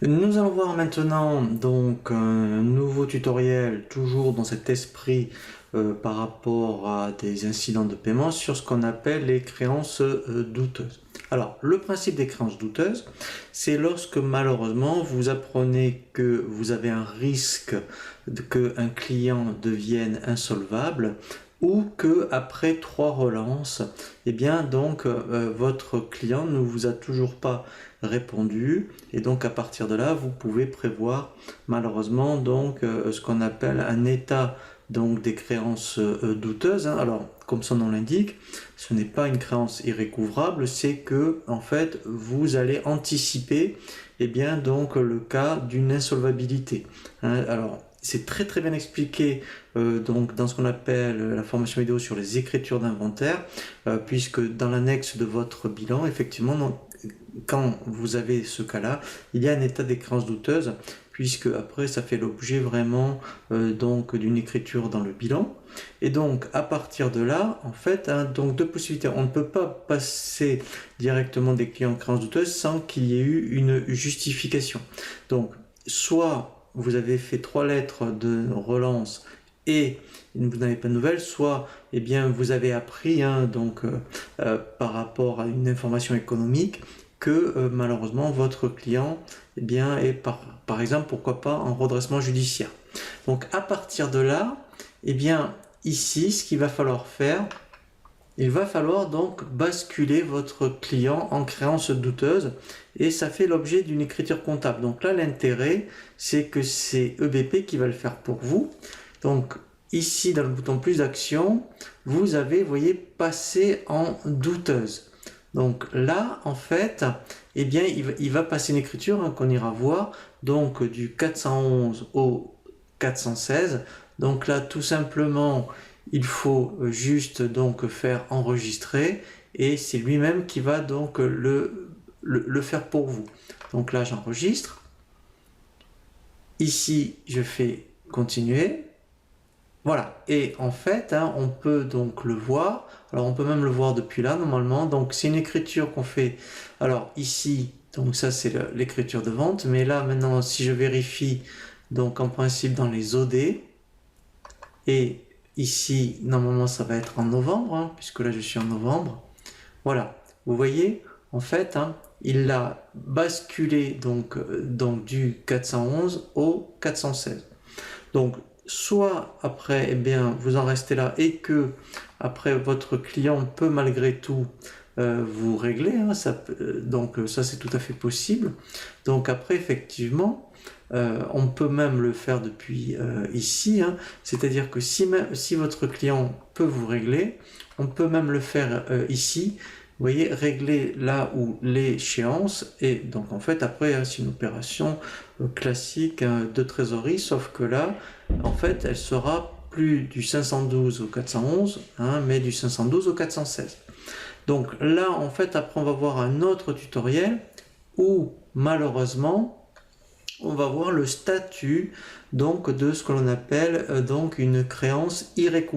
Nous allons voir maintenant donc un nouveau tutoriel, toujours dans cet esprit par rapport à des incidents de paiement sur ce qu'on appelle les créances douteuses. Alors, le principe des créances douteuses, c'est lorsque malheureusement vous apprenez que vous avez un risque qu'un client devienne insolvable ou que après 3 relances, eh bien donc votre client ne vous a toujours pas répondu et donc à partir de là vous pouvez prévoir malheureusement donc ce qu'on appelle un état donc des créances douteuses. Alors comme son nom l'indique, ce n'est pas une créance irrécouvrable, c'est que en fait vous allez anticiper eh bien donc le cas d'une insolvabilité. Alors c'est très bien expliqué donc dans ce qu'on appelle la formation vidéo sur les écritures d'inventaire, puisque dans l'annexe de votre bilan, effectivement, quand vous avez ce cas-là, il y a un état des créances douteuses, puisque après ça fait l'objet vraiment donc d'une écriture dans le bilan. Et donc à partir de là, en fait, donc deux possibilités. On ne peut pas passer directement des clients en créances douteuses sans qu'il y ait eu une justification. Donc soit vous avez fait 3 lettres de relance et vous n'avez pas de nouvelles, soit eh bien, vous avez appris par rapport à une information économique que malheureusement votre client eh bien, est par exemple, pourquoi pas, en redressement judiciaire. Donc à partir de là, eh bien, ici, ce qu'il va falloir faire, il va falloir donc basculer votre client en créance douteuse et ça fait l'objet d'une écriture comptable. Donc là, l'intérêt, c'est que c'est EBP qui va le faire pour vous. Donc ici, dans le bouton plus d'action, vous avez, vous voyez, passer en douteuse. Donc là, en fait, eh bien, il va passer une écriture qu'on ira voir, donc du 411 au 416. Donc là, tout simplement, il faut juste donc faire enregistrer et c'est lui-même qui va donc le faire pour vous. Donc là, j'enregistre. Ici, je fais continuer. Voilà, et en fait, on peut donc le voir. Alors, on peut même le voir depuis là, normalement. Donc, c'est une écriture qu'on fait. Alors, ici, donc ça, c'est l'écriture de vente. Mais là, maintenant, si je vérifie, donc en principe, dans les OD, et ici, normalement, ça va être en novembre, puisque là, je suis en novembre. Voilà, vous voyez, en fait, il l'a basculé donc du 411 au 416. Donc, soit après, eh bien, vous en restez là et que après votre client peut malgré tout vous régler, donc ça c'est tout à fait possible. Donc après, effectivement, on peut même le faire depuis ici, c'est-à-dire que si votre client peut vous régler, on peut même le faire ici. Vous voyez, régler là où l'échéance, et donc en fait après c'est une opération classique de trésorerie, sauf que là en fait elle sera plus du 512 au 411, mais du 512 au 416. Donc là en fait après on va voir un autre tutoriel où malheureusement on va voir le statut donc de ce que l'on appelle donc une créance irrécouvrable.